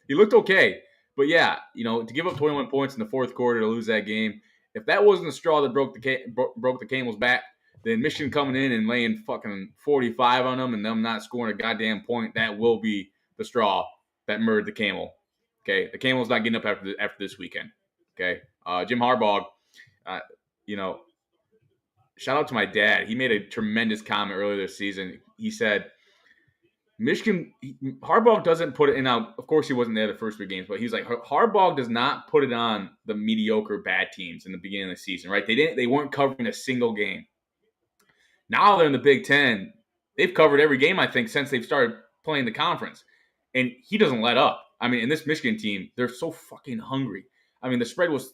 He looked okay, but yeah, to give up 21 points in the fourth quarter to lose that game. If that wasn't the straw that broke the camel's back, then Michigan coming in and laying fucking 45 on them and them not scoring a goddamn point, that will be the straw that murdered the camel. Okay, the camel's not getting up after this weekend. Okay, Jim Harbaugh, you know, shout out to my dad. He made a tremendous comment earlier this season. He said, Harbaugh doesn't put it in. Now, of course, he wasn't there the first 3 games, but he's like, Harbaugh does not put it on the mediocre bad teams in the beginning of the season, right? They weren't covering a single game. Now they're in the Big Ten. They've covered every game, I think, since they've started playing the conference. And he doesn't let up. I mean, in this Michigan team, they're so fucking hungry. I mean, the spread was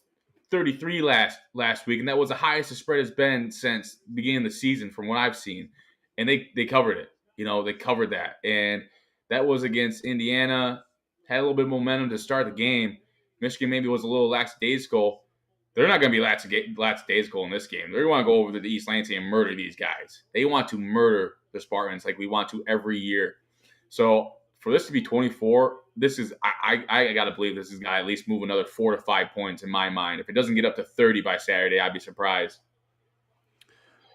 33 last week, and that was the highest the spread has been since the beginning of the season from what I've seen. And they covered it. They covered that. And that was against Indiana. Had a little bit of momentum to start the game. Michigan maybe was a little lackadaisical. They're not going to be lackadaisical in this game. They want to go over to the East Lansing and murder these guys. They want to murder the Spartans like we want to every year. So for this to be 24, this is I got to believe this is going to at least move another 4 to 5 points in my mind. If it doesn't get up to 30 by Saturday, I'd be surprised.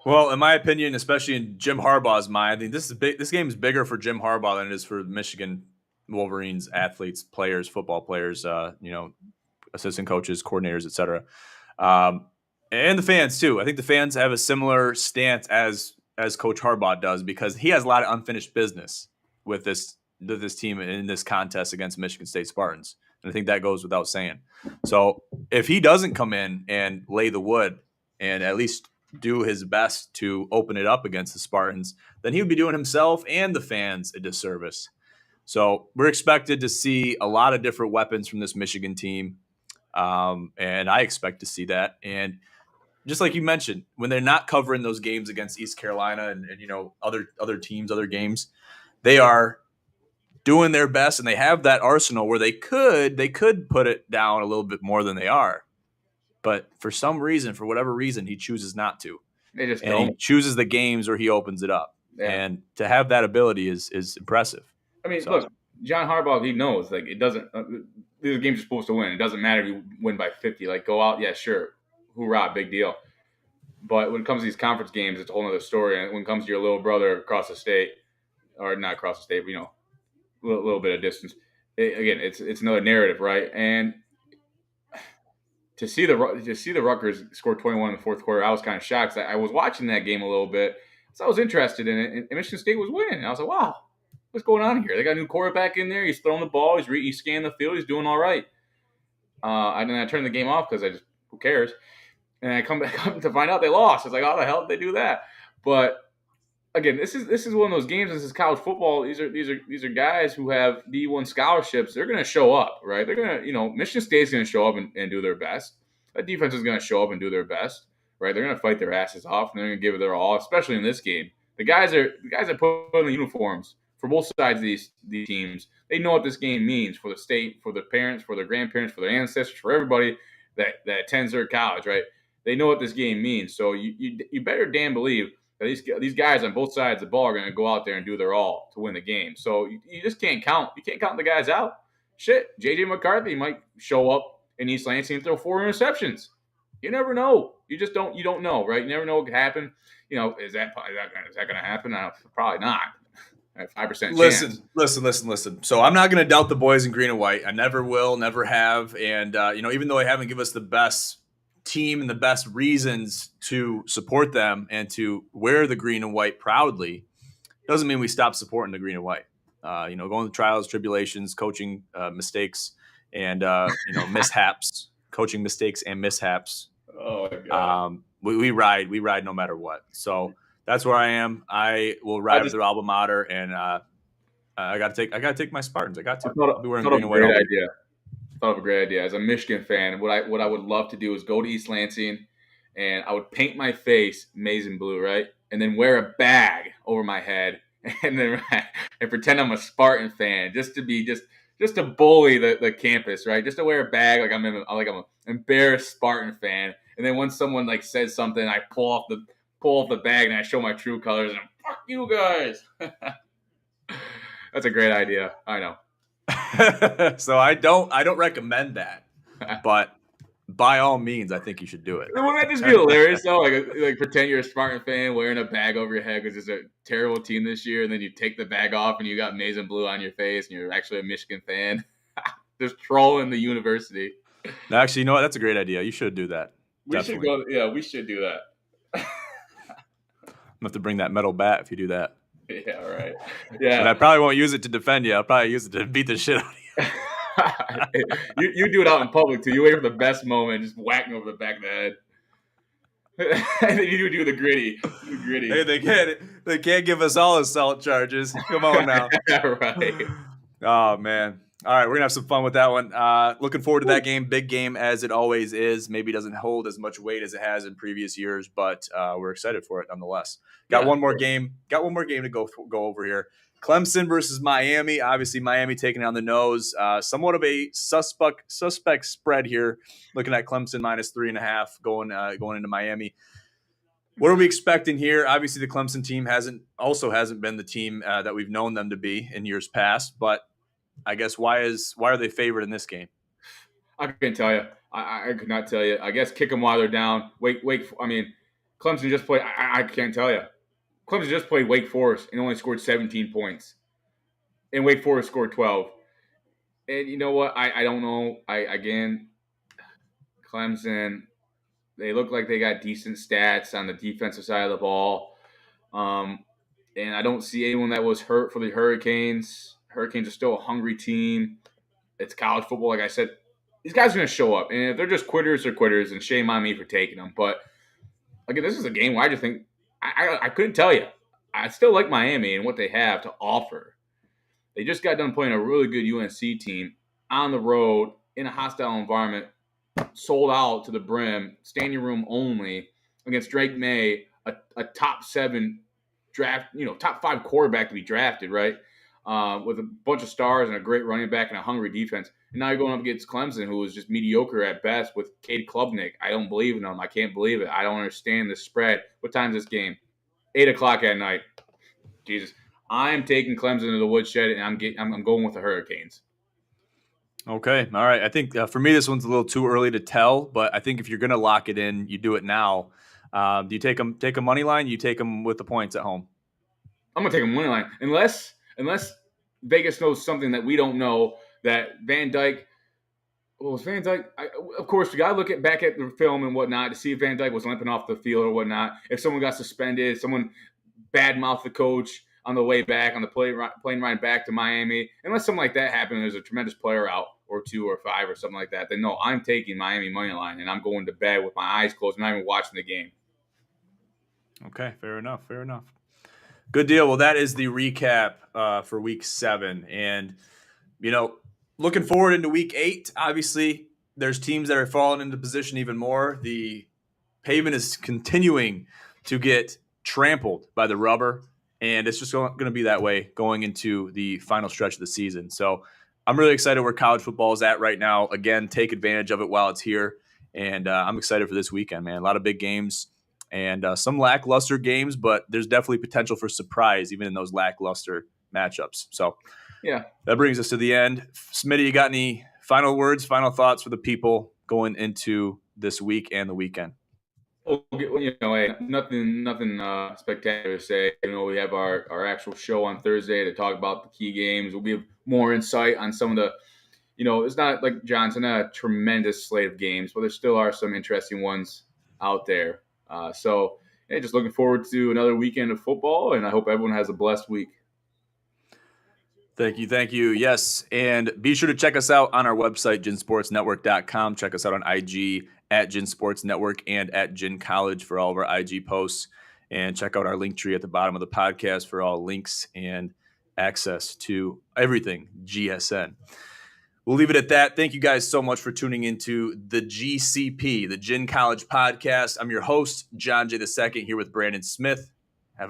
Well, in my opinion, especially in Jim Harbaugh's mind, I think this game is bigger for Jim Harbaugh than it is for Michigan Wolverines athletes, players, football players, assistant coaches, coordinators, etc. And the fans too. I think the fans have a similar stance as Coach Harbaugh does because he has a lot of unfinished business with this team in this contest against Michigan State Spartans. And I think that goes without saying. So if he doesn't come in and lay the wood and at least do his best to open it up against the Spartans, then he would be doing himself and the fans a disservice. So we're expected to see a lot of different weapons from this Michigan team. And I expect to see that. And just like you mentioned, when they're not covering those games against East Carolina and other teams, other games, they are doing their best and they have that arsenal where they could put it down a little bit more than they are. But for whatever reason, he chooses not to. He chooses the games where he opens it up. Yeah. And to have that ability is impressive. I mean, look, John Harbaugh, he knows like it doesn't. These games are supposed to win. It doesn't matter if you win by 50. Like go out, yeah, sure, hoorah, big deal. But when it comes to these conference games, it's a whole other story. And when it comes to your little brother across the state, or not across the state, but a little bit of distance, it's another narrative, right? And to see the Rutgers score 21 in the fourth quarter, I was kind of shocked. I was watching that game a little bit, so I was interested in it. And Michigan State was winning. And I was like, wow, what's going on here? They got a new quarterback in there. He's throwing the ball. He's scanning the field. He's doing all right. And then I turned the game off because who cares? And I come back up to find out they lost. It's like, how the hell did they do that? But again, this is one of those games. This is college football. These are guys who have D1 scholarships. They're going to show up, right? They're going to, Michigan State's going to show up and do their best. That defense is going to show up and do their best, right? They're going to fight their asses off and they're going to give it their all, especially in this game. The guys that put on the uniforms for both sides of these teams, they know what this game means for the state, for their parents, for their grandparents, for their ancestors, for everybody that attends their college, right? They know what this game means. So you better damn believe that these guys on both sides of the ball are going to go out there and do their all to win the game. So you just can't count. You can't count the guys out. Shit, J.J. McCarthy might show up in East Lansing and throw 4 interceptions. You never know. You don't know, right? You never know what could happen. Is that going to happen? Probably not. 5% chance. Listen. So I'm not going to doubt the boys in green and white. I never will, never have. And, even though they haven't given us the best team and the best reasons to support them and to wear the green and white proudly, doesn't mean we stop supporting the green and white. Going through trials, tribulations, coaching mistakes, and mishaps, coaching mistakes and mishaps. Oh my God. We ride no matter what. So that's where I am. I will ride with their alma mater, and I got to take my Spartans. I'll be wearing green and white. Thought of a great idea. As a Michigan fan, what I would love to do is go to East Lansing, and I would paint my face maize and blue, right, and then wear a bag over my head, and pretend I'm a Spartan fan, just to bully the campus, right? Just to wear a bag like I'm an embarrassed Spartan fan, and then when someone like says something, I pull off the bag and I show my true colors and fuck you guys. That's a great idea. I know. So I don't recommend that, but by all means, I think you should do it. Wouldn't that just be hilarious though? Like pretend you're a Spartan fan wearing a bag over your head because it's a terrible team this year, and then you take the bag off and you got maize and blue on your face, and you're actually a Michigan fan. Just trolling the university. Actually, you know what? That's a great idea. You should do that. We should go. Yeah, we should do that. I'm gonna have to bring that metal bat if you do that. Yeah, right. Yeah, and I probably won't use it to defend you. I'll probably use it to beat the shit out of you. You do it out in public too. You wait for the best moment, just whacking over the back of the head. And then you do the gritty. Hey, they can't give us all assault charges. Come on now. Right. Oh man. All right, we're gonna have some fun with that one. Looking forward to that game. Big game as it always is. Maybe doesn't hold as much weight as it has in previous years, but we're excited for it nonetheless. Got one more game to go over here. Clemson versus Miami. Obviously, Miami taking it on the nose. Somewhat of a suspect spread here. Looking at Clemson -3.5 going into Miami. What are we expecting here? Obviously, the Clemson team hasn't been the team that we've known them to be in years past. But I guess why are they favored in this game? I couldn't tell you. I could not tell you. I guess kick them while they're down. I mean, Clemson just played. I can't tell you. Clemson just played Wake Forest and only scored 17 points. And Wake Forest scored 12. And you know what? I don't know. Clemson, they look like they got decent stats on the defensive side of the ball. And I don't see anyone that was hurt for the Hurricanes. Hurricanes are still a hungry team. It's college football. Like I said, these guys are going to show up. And if they're just quitters, they're quitters. And shame on me for taking them. But, again, this is a game where I just think I couldn't tell you. I still like Miami and what they have to offer. They just got done playing a really good UNC team on the road in a hostile environment, sold out to the brim, standing room only against Drake May, a top 7 draft, top 5 quarterback to be drafted, right? With a bunch of stars and a great running back and a hungry defense. And now you're going up against Clemson, who was just mediocre at best with Cade Klubnik. I don't believe in them. I can't believe it. I don't understand the spread. What time is this game? 8 o'clock at night. Jesus. I'm taking Clemson to the woodshed, and I'm going with the Hurricanes. Okay. All right. I think for me, this one's a little too early to tell, but I think if you're going to lock it in, you do it now. Do you take a money line? You take them with the points at home? I'm going to take a money line. Unless Vegas knows something that we don't know, that Van Dyke – well, was Van Dyke – of course, we got to look back at the film and whatnot to see if Van Dyke was limping off the field or whatnot. If someone got suspended, someone badmouthed the coach on the way back, on the plane ride back to Miami. Unless something like that happened, there's a tremendous player out or 2 or 5 or something like that, then no, I'm taking Miami money line, and I'm going to bed with my eyes closed, not even watching the game. Okay, fair enough. Good deal. Well, that is the recap for Week 7. And, looking forward into Week 8, obviously, there's teams that are falling into position even more. The pavement is continuing to get trampled by the rubber, and it's just going to be that way going into the final stretch of the season. So I'm really excited where college football is at right now. Again, take advantage of it while it's here. And I'm excited for this weekend, man. A lot of big games. And some lackluster games, but there's definitely potential for surprise even in those lackluster matchups. So, yeah, that brings us to the end. Smitty, you got any final words, final thoughts for the people going into this week and the weekend? Well, nothing spectacular to say. We have our actual show on Thursday to talk about the key games. We'll give more insight on some of the, it's not like Johnson, not a tremendous slate of games, but there still are some interesting ones out there. Just looking forward to another weekend of football, and I hope everyone has a blessed week. Thank you. Yes, and be sure to check us out on our website, ginsportsnetwork.com. Check us out on IG at Gin Sports Network and at Gin College for all of our IG posts. And check out our link tree at the bottom of the podcast for all links and access to everything GSN. We'll leave it at that. Thank you guys so much for tuning into the GCP, the Gin College Podcast. I'm your host, John J. II, here with Branden Smith.